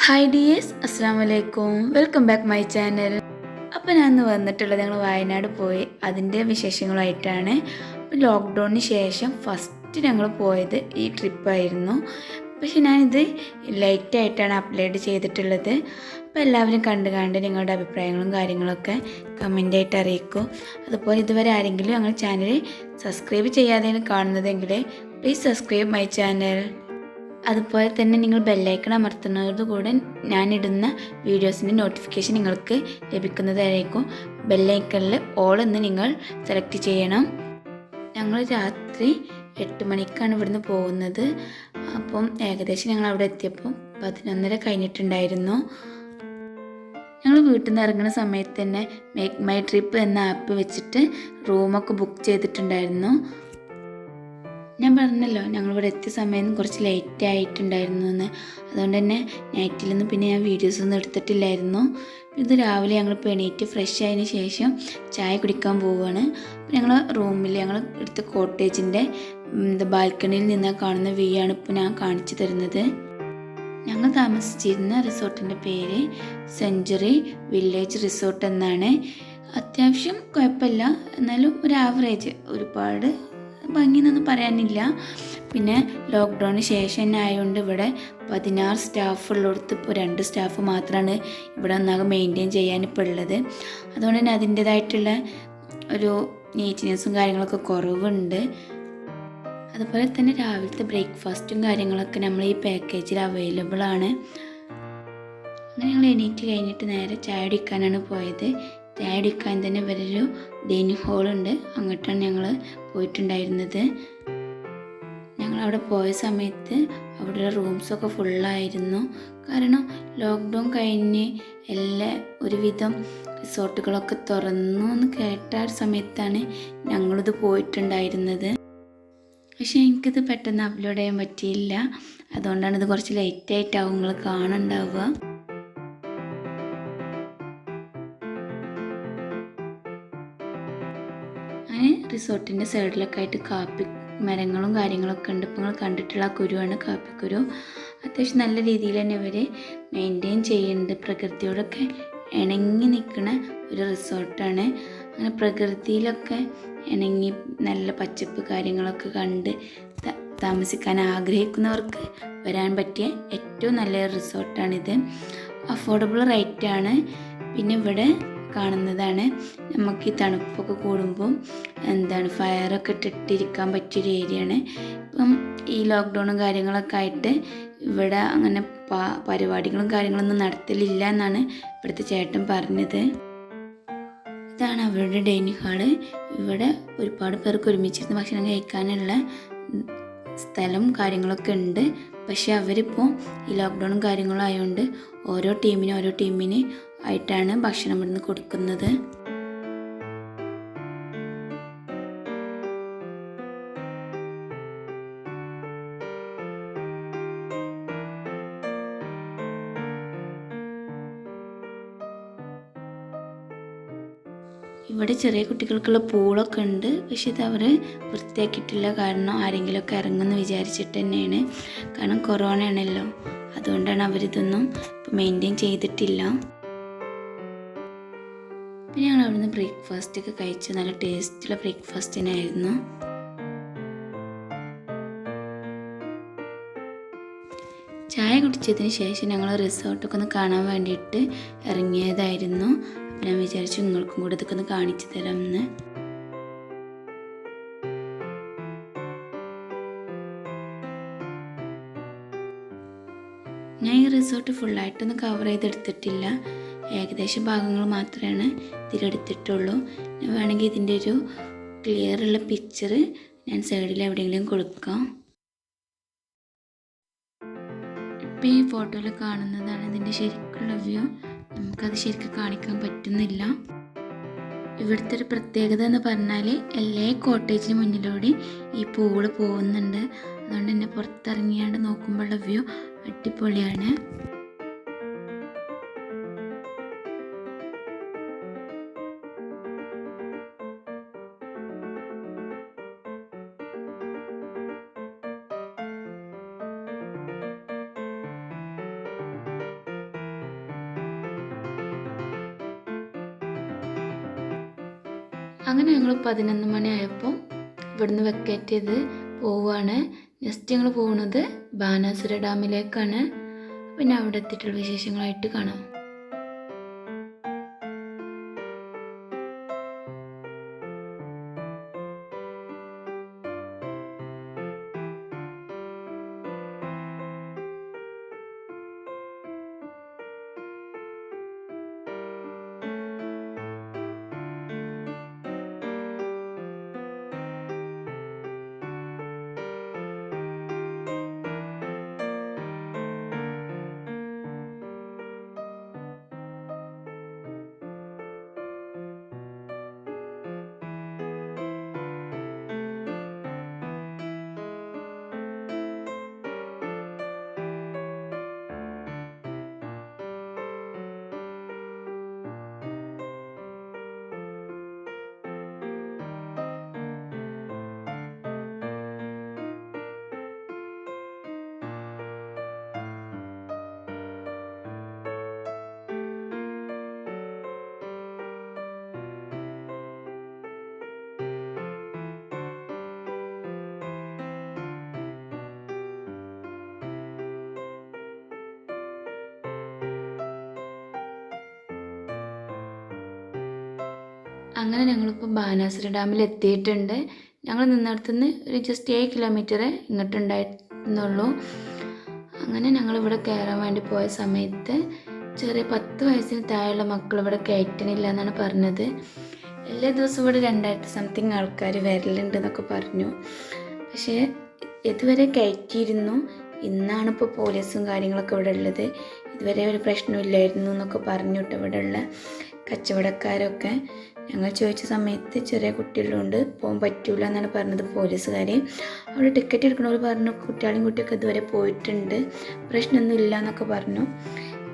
Hi dears, അസ്സാം വലൈക്കും. Welcome back my channel. അപ്പോൾ ഞാൻ ഇന്ന് വന്നിട്ടുള്ളത് ഞങ്ങൾ വയനാട് പോയി അതിൻ്റെ വിശേഷങ്ങളായിട്ടാണ്. ലോക്ക്ഡൗണിന് ശേഷം ഫസ്റ്റ് ഞങ്ങൾ പോയത് ഈ ട്രിപ്പായിരുന്നു. പക്ഷെ ഞാനിത് ലൈറ്റായിട്ടാണ് അപ്ലോഡ് ചെയ്തിട്ടുള്ളത്. അപ്പോൾ എല്ലാവരും കണ്ട് നിങ്ങളുടെ അഭിപ്രായങ്ങളും കാര്യങ്ങളൊക്കെ കമൻ്റായിട്ട് അറിയിക്കും. അതുപോലെ ഇതുവരെ ആരെങ്കിലും ഞങ്ങളുടെ ചാനൽ സബ്സ്ക്രൈബ് ചെയ്യാതെയാണ് കാണുന്നതെങ്കിൽ പ്ലീസ് സബ്സ്ക്രൈബ് മൈ ചാനൽ. അതുപോലെ തന്നെ നിങ്ങൾ ബെല്ലൈക്കൺ അമർത്തുന്നതോടുകൂടെ ഞാനിടുന്ന വീഡിയോസിൻ്റെ നോട്ടിഫിക്കേഷൻ നിങ്ങൾക്ക് ലഭിക്കുന്നതായിരിക്കും. ബെല്ലൈക്കണിൽ ഓൾ എന്ന് നിങ്ങൾ സെലക്ട് ചെയ്യണം. ഞങ്ങൾ രാത്രി 8 മണിക്കാണ് ഇവിടുന്ന് പോകുന്നത്. അപ്പം ഏകദേശം ഞങ്ങൾ അവിടെ എത്തിയപ്പോൾ 11:30 കഴിഞ്ഞിട്ടുണ്ടായിരുന്നു. ഞങ്ങൾ വീട്ടിൽ നിന്ന് ഇറങ്ങുന്ന സമയത്ത് തന്നെ മേക്ക് മൈ ട്രിപ്പ് എന്ന ആപ്പ് വെച്ചിട്ട് റൂമൊക്കെ ബുക്ക് ചെയ്തിട്ടുണ്ടായിരുന്നു. ഞാൻ പറഞ്ഞല്ലോ ഞങ്ങളിവിടെ എത്തിയ സമയം കുറച്ച് ലേറ്റ് ആയിട്ടുണ്ടായിരുന്നു എന്ന്. അതുകൊണ്ട് തന്നെ നൈറ്റിലൊന്നും പിന്നെ ഞാൻ വീഡിയോസൊന്നും എടുത്തിട്ടില്ലായിരുന്നു. ഇത് രാവിലെ ഞങ്ങൾ എണീറ്റ് ഫ്രഷ് ആയതിന് ശേഷം ചായ കുടിക്കാൻ പോവുകയാണ്. അപ്പോൾ ഞങ്ങൾ റൂമിൽ ഞങ്ങൾ എടുത്ത കോട്ടേജിൻ്റെ ബാൽക്കണിയിൽ നിന്ന് കാണുന്ന വ്യൂ ആണ് ഇപ്പോൾ ഞാൻ കാണിച്ചു തരുന്നത്. ഞങ്ങൾ താമസിച്ചിരുന്ന റിസോർട്ടിൻ്റെ പേര് സെഞ്ച്വറി വില്ലേജ് റിസോർട്ട് എന്നാണ്. അത്യാവശ്യം കുഴപ്പമില്ല, എന്നാലും ഒരു ആവറേജ്, ഒരുപാട് ഭംഗിയെന്നൊന്നും പറയാനില്ല. പിന്നെ ലോക്ക്ഡൗണിന് ശേഷം തന്നെ ആയതുകൊണ്ട് ഇവിടെ 16 സ്റ്റാഫ് ഉള്ളിടത്ത് ഇപ്പോൾ 2 സ്റ്റാഫ് മാത്രമാണ് ഇവിടെ ഒന്നാകെ മെയിൻറ്റെയിൻ ചെയ്യാനിപ്പോൾ ഉള്ളത്. അതുകൊണ്ട് തന്നെ അതിൻ്റേതായിട്ടുള്ള ഒരു നീറ്റ്നെസ്സും കാര്യങ്ങളൊക്കെ കുറവുണ്ട്. അതുപോലെ തന്നെ രാവിലത്തെ ബ്രേക്ക്ഫാസ്റ്റും കാര്യങ്ങളൊക്കെ നമ്മൾ ഈ പാക്കേജിൽ അവൈലബിൾ ആണ്. അങ്ങനെ ഞങ്ങൾ എണീറ്റ് കഴിഞ്ഞിട്ട് നേരെ ചായ കുടിക്കാനാണ് പോയത്. ചായ കുടിക്കാൻ തന്നെ ഇവരൊരു ഡൈനിങ് ഹാളുണ്ട്, അങ്ങോട്ടാണ് ഞങ്ങൾ പോയിട്ടുണ്ടായിരുന്നത്. ഞങ്ങളവിടെ പോയ സമയത്ത് അവിടെയുള്ള റൂംസൊക്കെ ഫുള്ളായിരുന്നു. കാരണം ലോക്ക്ഡൗൺ കഴിഞ്ഞ് ഒരുവിധം റിസോർട്ടുകളൊക്കെ തുറന്നു എന്ന് കേട്ട സമയത്താണ് ഞങ്ങളിത് പോയിട്ടുണ്ടായിരുന്നത്. പക്ഷേ എനിക്കിത് പെട്ടെന്ന് അപ്ലോഡ് ചെയ്യാൻ പറ്റിയില്ല. അതുകൊണ്ടാണ് ഇത് കുറച്ച് ലേറ്റായിട്ടാവും നിങ്ങൾ കാണുന്നുണ്ടാവുക. അങ്ങനെ റിസോർട്ടിൻ്റെ സൈഡിലൊക്കെ ആയിട്ട് കാപ്പി മരങ്ങളും കാര്യങ്ങളൊക്കെ ഉണ്ട്. ഇപ്പോൾ നിങ്ങൾ കണ്ടിട്ടുള്ള കുരുവാണ് കാപ്പിക്കുരു. അത്യാവശ്യം നല്ല രീതിയിൽ തന്നെ ഇവർ മെയിൻറ്റെയിൻ ചെയ്യുന്നുണ്ട്. പ്രകൃതിയോടൊക്കെ ഇണങ്ങി നിൽക്കുന്ന ഒരു റിസോർട്ടാണ്. അങ്ങനെ പ്രകൃതിയിലൊക്കെ ഇണങ്ങി നല്ല പച്ചപ്പ് കാര്യങ്ങളൊക്കെ കണ്ട് താമസിക്കാൻ ആഗ്രഹിക്കുന്നവർക്ക് വരാൻ പറ്റിയ ഏറ്റവും നല്ല റിസോർട്ടാണിത്. അഫോർഡബിൾ റേറ്റാണ്. പിന്നെ ഇവിടെ കാണുന്നതാണ് നമുക്ക് ഈ തണുപ്പൊക്കെ കൂടുമ്പം ഫയറൊക്കെ ഇട്ടിരിക്കാൻ പറ്റിയൊരു ഏരിയയാണ്. ഇപ്പം ഈ ലോക്ക്ഡൗണും കാര്യങ്ങളൊക്കെ ആയിട്ട് ഇവിടെ അങ്ങനെ പരിപാടികളും കാര്യങ്ങളൊന്നും നടത്തലില്ല എന്നാണ് ഇവിടുത്തെ ചേട്ടൻ പറഞ്ഞത്. ഇതാണ് അവരുടെ ഡൈനിങ് ഹാള്. ഇവിടെ ഒരുപാട് പേർക്ക് ഒരുമിച്ചിരുന്ന് ഭക്ഷണം കഴിക്കാനുള്ള സ്ഥലം കാര്യങ്ങളൊക്കെ ഉണ്ട്. പക്ഷെ അവരിപ്പോൾ ഈ ലോക്ക്ഡൗണും കാര്യങ്ങളും ആയതുകൊണ്ട് ഓരോ ടീമിന് ആയിട്ടാണ് ഭക്ഷണം ഇവിടുന്ന് കൊടുക്കുന്നത്. ഇവിടെ ചെറിയ കുട്ടികൾക്കുള്ള പൂളൊക്കെ ഉണ്ട്. പക്ഷെ ഇത് അവർ വൃത്തിയാക്കിയിട്ടില്ല. കാരണം ആരെങ്കിലുമൊക്കെ ഇറങ്ങുമെന്ന് വിചാരിച്ചിട്ട് തന്നെയാണ്. കാരണം കൊറോണ ആണല്ലോ, അതുകൊണ്ടാണ് അവരിതൊന്നും ഇപ്പോൾ മെയിൻറ്റെയിൻ ചെയ്തിട്ടില്ല. പിന്നെ ഞങ്ങൾ അവിടുന്ന് ബ്രേക്ക്ഫാസ്റ്റൊക്കെ കഴിച്ച് നല്ല ടേസ്റ്റുള്ള ബ്രേക്ക്ഫാസ്റ്റ് തന്നെയായിരുന്നു. ചായ കുടിച്ചതിന് ശേഷം ഞങ്ങൾ റിസോർട്ടൊക്കെ ഒന്ന് കാണാൻ വേണ്ടിയിട്ട് ഇറങ്ങിയതായിരുന്നു. അപ്പം ഞാൻ വിചാരിച്ചു നിങ്ങൾക്കും കൂടെ ഇതൊക്കെ ഒന്ന് കാണിച്ചു തരാമെന്ന്. ഞാൻ ഈ റിസോർട്ട് ഫുള്ളായിട്ടൊന്നും കവർ ചെയ്തെടുത്തിട്ടില്ല. ഏകദേശം ഭാഗങ്ങൾ മാത്രമാണ് ഇതിലെടുത്തിട്ടുള്ളൂ. ഞാൻ വേണമെങ്കിൽ ഇതിൻ്റെ ഒരു ക്ലിയറുള്ള പിക്ചർ ഞാൻ സൈഡിൽ എവിടെയെങ്കിലും കൊടുക്കാം. ഇപ്പോൾ ഈ ഫോട്ടോയിൽ കാണുന്നതാണ് ഇതിൻ്റെ ശരിക്കുള്ള വ്യൂ. നമുക്കത് ശരിക്കും കാണിക്കാൻ പറ്റുന്നില്ല. ഇവിടുത്തെ ഒരു പ്രത്യേകത എന്ന് പറഞ്ഞാൽ എല്ലാ കോട്ടേജിന് മുന്നിലൂടെ ഈ പൂള് പോകുന്നുണ്ട്. അതുകൊണ്ട് തന്നെ പുറത്തിറങ്ങിയാണ്ട് നോക്കുമ്പോഴുള്ള വ്യൂ അടിപൊളിയാണ്. അങ്ങനെ ഞങ്ങൾ 11 മണിയായപ്പോൾ ഇവിടുന്ന് വെക്കേറ്റ് ചെയ്ത് പോവുകയാണ്. നെക്സ്റ്റ് ഞങ്ങൾ പോകുന്നത് ബാനാസുര ഡാമിലേക്കാണ്. പിന്നെ അവിടെ എത്തിയിട്ടുള്ള വിശേഷങ്ങളായിട്ട് കാണാം. അങ്ങനെ ഞങ്ങളിപ്പോൾ ബാനാസുര ഡാമിൽ എത്തിയിട്ടുണ്ട്. ഞങ്ങൾ നിന്നിടത്തുനിന്ന് ഒരു ജസ്റ്റ് 7 കിലോമീറ്റർ ഇങ്ങോട്ടുണ്ടായിരുന്നുള്ളൂ. അങ്ങനെ ഞങ്ങളിവിടെ കയറാൻ വേണ്ടി പോയ സമയത്ത് ചെറിയ 10 വയസ്സിന് താഴെയുള്ള മക്കൾ ഇവിടെ കയറ്റണില്ല എന്നാണ് പറഞ്ഞത്. എല്ലാ ദിവസവും ഇവിടെ 2000 സംതിങ് ആൾക്കാർ വരലുണ്ട് എന്നൊക്കെ പറഞ്ഞു. പക്ഷേ ഇതുവരെ കയറ്റിയിരുന്നു. ഇന്നാണിപ്പോൾ പോലീസും കാര്യങ്ങളൊക്കെ ഇവിടെ ഉള്ളത്. ഇതുവരെ ഒരു പ്രശ്നമില്ലായിരുന്നു എന്നൊക്കെ പറഞ്ഞു കേട്ടോ ഇവിടെ ഉള്ള കച്ചവടക്കാരൊക്കെ. ഞങ്ങൾ ചോദിച്ച സമയത്ത് ചെറിയ കുട്ടികളുണ്ട്, പോകാൻ പറ്റൂല എന്നാണ് പറഞ്ഞത് പോലീസുകാർ. അവിടെ ടിക്കറ്റ് എടുക്കണവർ പറഞ്ഞു കുട്ടികളും കുട്ടിയൊക്കെ ഇതുവരെ പോയിട്ടുണ്ട്, പ്രശ്നമൊന്നും ഇല്ല എന്നൊക്കെ പറഞ്ഞു.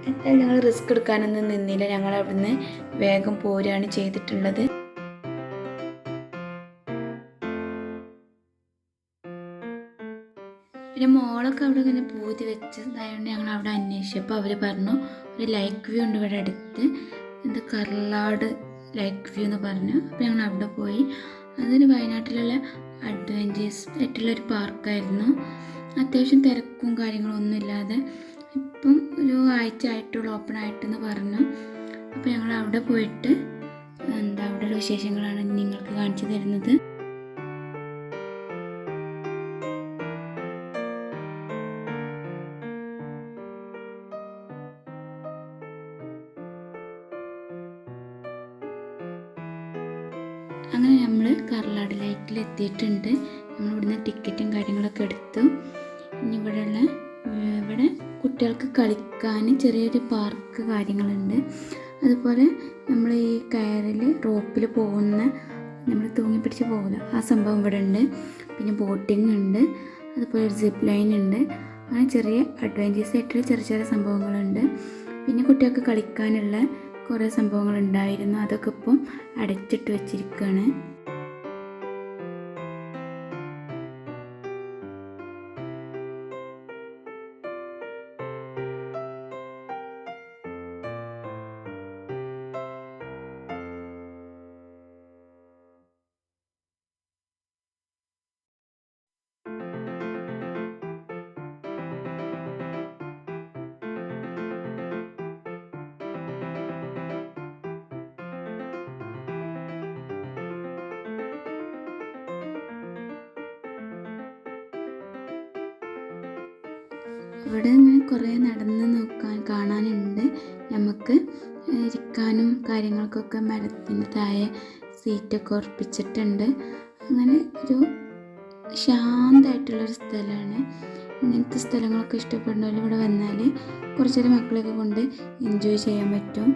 എന്തായാലും ഞങ്ങൾ റിസ്ക് എടുക്കാനൊന്നും നിന്നില്ല. ഞങ്ങൾ അവിടുന്ന് വേഗം പോരുകയാണ് ചെയ്തിട്ടുള്ളത്. പിന്നെ മോളൊക്കെ അവിടെ ഇങ്ങനെ പൂതി വെച്ചതായതുകൊണ്ട് ഞങ്ങൾ അവിടെ അന്വേഷിച്ചപ്പോൾ അവർ പറഞ്ഞു ഒരു ലൈക്ക് വ്യൂ ഉണ്ട് ഇവിടെ അടുത്ത്, എന്താ കർലാട് ലൈക്ക് വ്യൂ എന്ന് പറഞ്ഞു. അപ്പോൾ ഞങ്ങൾ അവിടെ പോയി. അതിന് വയനാട്ടിലുള്ള അഡ്വഞ്ചേഴ്സ് ആയിട്ടുള്ളൊരു പാർക്കായിരുന്നു. അത്യാവശ്യം തിരക്കും കാര്യങ്ങളും ഒന്നും ഇല്ലാതെ ഇപ്പം ഒരു ആഴ്ച ആയിട്ടുള്ള ഓപ്പൺ ആയിട്ടെന്ന് പറഞ്ഞു. അപ്പോൾ ഞങ്ങൾ അവിടെ പോയിട്ട് അവിടെയുള്ള വിശേഷങ്ങളാണ് നിങ്ങൾക്ക് കാണിച്ചു തരുന്നത്. അങ്ങനെ നമ്മൾ കർലാട് ലേക്കിൽ എത്തിയിട്ടുണ്ട്. നമ്മളിവിടുന്ന് ടിക്കറ്റും കാര്യങ്ങളൊക്കെ എടുത്തു. ഇനി ഇവിടെ കുട്ടികൾക്ക് കളിക്കാൻ ചെറിയൊരു പാർക്ക് കാര്യങ്ങളുണ്ട്. അതുപോലെ നമ്മൾ ഈ കയറിൽ റോപ്പിൽ പോകുന്ന നമ്മൾ തൂങ്ങി പിടിച്ച് പോകില്ല, ആ സംഭവം ഇവിടെ ഉണ്ട്. പിന്നെ ബോട്ടിംഗ് ഉണ്ട്, അതുപോലെ ഒരു സിപ്പ് ലൈൻ ഉണ്ട്. അങ്ങനെ ചെറിയ അഡ്വഞ്ചേഴ്സ് ആയിട്ടുള്ള ചെറിയ ചെറിയ സംഭവങ്ങളുണ്ട്. പിന്നെ കുട്ടികൾക്ക് കളിക്കാനുള്ള കുറേ സംഭവങ്ങളുണ്ടായിരുന്നു. അതൊക്കെ ഇപ്പം അടച്ചിട്ട് വെച്ചിരിക്കുകയാണ്. ഇവിടെ നിന്ന് കുറേ നടന്ന് കാണാനുണ്ട്. നമുക്ക് ഇരിക്കാനും കാര്യങ്ങൾക്കൊക്കെ മരത്തിൻ്റെ താഴെ സീറ്റൊക്കെ ഉറപ്പിച്ചിട്ടുണ്ട്. അങ്ങനെ ഒരു ശാന്തമായിട്ടുള്ളൊരു സ്ഥലമാണ്. ഇങ്ങനത്തെ സ്ഥലങ്ങളൊക്കെ ഇഷ്ടപ്പെടുന്നവർ ഇവിടെ വന്നാൽ കുറച്ചൊരു മക്കളെയൊക്കെ കൊണ്ട് എൻജോയ് ചെയ്യാൻ പറ്റും.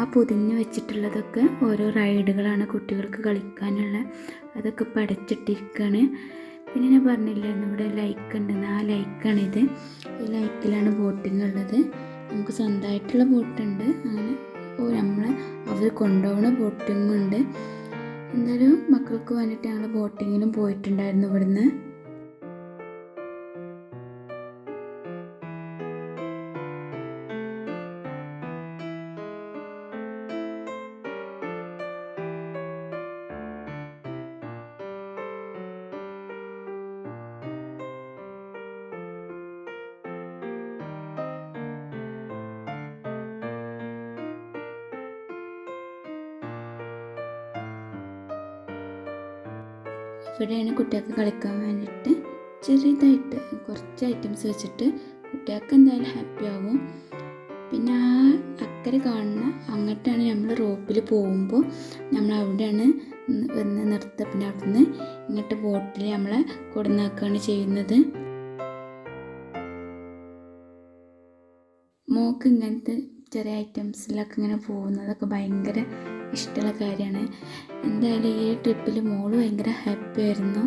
ആ പൊതിഞ്ഞ് വെച്ചിട്ടുള്ളതൊക്കെ ഓരോ റൈഡുകളാണ് കുട്ടികൾക്ക് കളിക്കാനുള്ള. അതൊക്കെ ഇപ്പോൾ അടച്ചിട്ടിരിക്കുകയാണ്. പിന്നെ ഞാൻ പറഞ്ഞില്ലായിരുന്നു ഇവിടെ ലൈക്ക് ഉണ്ടെന്ന്, ആ ലൈക്കാണിത്. ഈ ലൈക്കിലാണ് ബോട്ടിംഗ് ഉള്ളത്. നമുക്ക് സ്വന്തമായിട്ടുള്ള ബോട്ടുണ്ട്. അങ്ങനെ നമ്മൾ അവർ കൊണ്ടുപോകുന്ന ബോട്ടിങ്ങും ഉണ്ട്. എന്തായാലും മക്കൾക്ക് വേണ്ടിയിട്ട് ഞങ്ങൾ ബോട്ടിങ്ങിനും പോയിട്ടുണ്ടായിരുന്നു ഇവിടുന്ന്. ഇവിടെയാണ് കുട്ടികൾക്ക് കളിക്കാൻ വേണ്ടിയിട്ട് ചെറുതായിട്ട് കുറച്ച് ഐറ്റംസ് വെച്ചിട്ട് കുട്ടികൾക്ക് എന്തായാലും ഹാപ്പി ആവും. പിന്നെ ആ അക്കരെ കാണുന്ന അങ്ങോട്ടാണ് നമ്മൾ റോപ്പിൽ പോകുമ്പോൾ നമ്മൾ അവിടെയാണ് വന്ന് നിർത്തുക. പിന്നെ അവിടുന്ന് ഇങ്ങോട്ട് ബോട്ടിൽ നമ്മളെ കൊടുന്നാക്കുകയാണ് ചെയ്യുന്നത്. മോൾക്ക് ഇങ്ങനത്തെ ചെറിയ ഐറ്റംസിലൊക്കെ ഇങ്ങനെ പോകുന്നതൊക്കെ ഭയങ്കര ഇഷ്ടമുള്ള കാര്യമാണ്. എന്തായാലും ഈ ട്രിപ്പിൽ മോള് ഭയങ്കര ഹാപ്പി ആയിരുന്നു.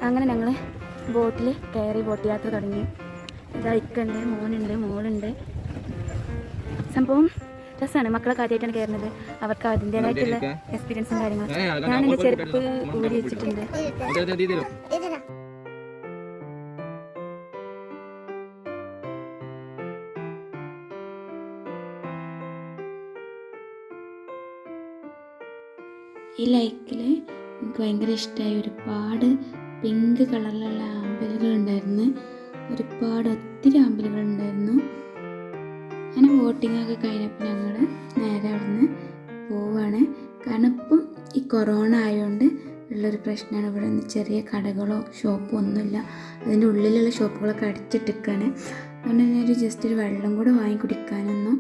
അങ്ങനെ ഞങ്ങൾ ബോട്ടിൽ കയറി ബോട്ട് യാത്ര തുടങ്ങി. ഇതാ ഇക്കുണ്ട്, മോനുണ്ട്, മോളുണ്ട്. സംഭവം രസമാണ്. മക്കളൊക്കെ ആദ്യമായിട്ടാണ് കയറുന്നത്. അവർക്ക് അതിൻ്റേതായിട്ടുള്ള എക്സ്പീരിയൻസും കാര്യങ്ങളും. ഞാൻ എൻ്റെ ചെരുപ്പ് ഊരി വെച്ചിട്ടുണ്ട്. ഈ ലൈക്കിൽ എനിക്ക് ഭയങ്കര ഇഷ്ടമായി. ഒരുപാട് പിങ്ക് കളറിലുള്ള ആമ്പലുകളുണ്ടായിരുന്നു. ഒത്തിരി ആമ്പലുകളുണ്ടായിരുന്നു. അങ്ങനെ ബോട്ടിങ്ങൊക്കെ കഴിഞ്ഞപ്പോൾ ഞങ്ങൾ നേരെ അവിടുന്ന് പോവുകയാണ്. കാരണം ഇപ്പം ഈ കൊറോണ ആയതുകൊണ്ട് ഉള്ളൊരു പ്രശ്നമാണ്. ഇവിടെ നിന്ന് ചെറിയ കടകളോ ഷോപ്പോ ഒന്നുമില്ല. അതിൻ്റെ ഉള്ളിലുള്ള ഷോപ്പുകളൊക്കെ അടിച്ചിട്ടിരിക്കുകയാണ്. അതുകൊണ്ട് തന്നെ ജസ്റ്റ് ഒരു വെള്ളം കൂടെ വാങ്ങി കുടിക്കാനൊന്നും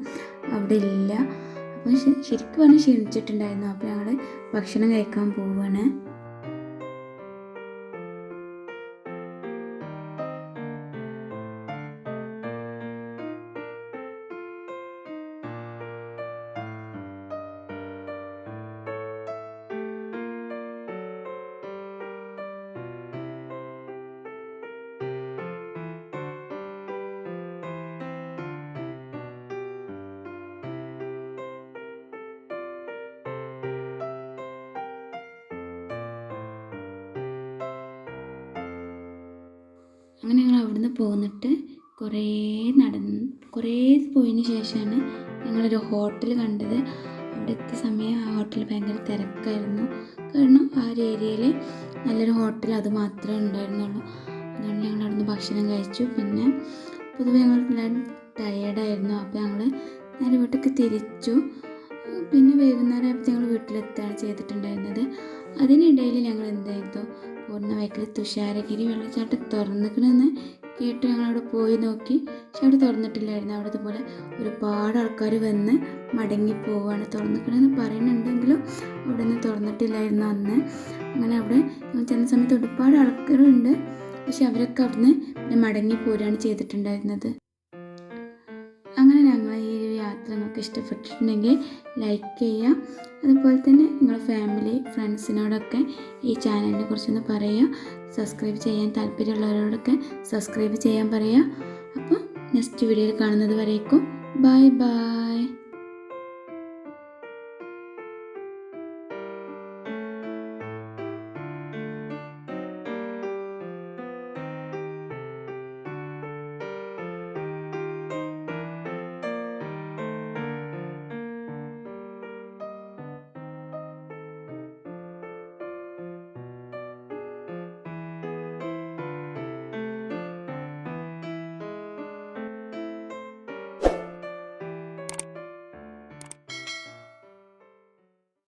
അവിടെ ഇല്ല. അപ്പം ശരിക്കും പറഞ്ഞാൽ ക്ഷീണിച്ചിട്ടുണ്ടായിരുന്നു. അപ്പോൾ ഞങ്ങൾ ഭക്ഷണം കഴിക്കാൻ പോവുകയാണ്. അങ്ങനെ ഞങ്ങൾ അവിടുന്ന് പോന്നിട്ട് കുറേ പോയതിന് ശേഷമാണ് ഞങ്ങളൊരു ഹോട്ടൽ കണ്ടത്. അവിടെ എത്തിയ സമയം ആ ഹോട്ടൽ ഭയങ്കര തിരക്കായിരുന്നു. കാരണം ആ ഒരു ഏരിയയിൽ നല്ലൊരു ഹോട്ടൽ അത് മാത്രമേ ഉണ്ടായിരുന്നുള്ളൂ. അതുകൊണ്ട് ഞങ്ങൾ അവിടുന്ന് ഭക്ഷണം കഴിച്ചു. പിന്നെ പൊതുവെ ഞങ്ങൾ എല്ലാവരും ടയേർഡായിരുന്നു. അപ്പോൾ ഞങ്ങൾ നേരെ വീട്ടിലേക്ക് തിരിച്ചു. പിന്നെ വൈകുന്നേരം ആയപ്പോൾ ഞങ്ങൾ വീട്ടിലെത്തുകയാണ് ചെയ്തിട്ടുണ്ടായിരുന്നത്. അതിനിടയിൽ ഞങ്ങൾ എന്തായിരുന്നു പൂർണ്ണ വൈക്കിൽ തുഷാരഗിരി വെള്ളച്ചാട്ടം തുറന്നിക്കണമെന്ന് കേട്ട് ഞങ്ങളവിടെ പോയി നോക്കി. പക്ഷെ അവിടെ തുറന്നിട്ടില്ലായിരുന്നു. അവിടെ ഇതുപോലെ ഒരുപാട് ആൾക്കാർ വന്ന് മടങ്ങി പോവുകയാണ്. തുറന്നിക്കണമെന്ന് പറയുന്നുണ്ടെങ്കിലും അവിടെ നിന്ന് തുറന്നിട്ടില്ലായിരുന്നു അന്ന്. അങ്ങനെ അവിടെ ചെന്ന സമയത്ത് ഒരുപാട് ആൾക്കാരുണ്ട്. പക്ഷെ അവരൊക്കെ അവിടുന്ന് പിന്നെ മടങ്ങി പോരുകയാണ് ചെയ്തിട്ടുണ്ടായിരുന്നത്. അങ്ങനെ ഞങ്ങൾ ഈ ഒരു യാത്ര നിങ്ങൾക്ക് ഇഷ്ടപ്പെട്ടിട്ടുണ്ടെങ്കിൽ ലൈക്ക് ചെയ്യുക. അതുപോലെ തന്നെ നിങ്ങളുടെ ഫാമിലി ഫ്രണ്ട്സിനോടൊക്കെ ഈ ചാനലിനെ കുറിച്ചൊന്ന് പറയുക. സബ്സ്ക്രൈബ് ചെയ്യാൻ താല്പര്യമുള്ളവരോടൊക്കെ സബ്സ്ക്രൈബ് ചെയ്യാൻ പറയുക. അപ്പോൾ നെക്സ്റ്റ് വീഡിയോയിൽ കാണുന്നത് വരേക്കും ബൈ ബൈ.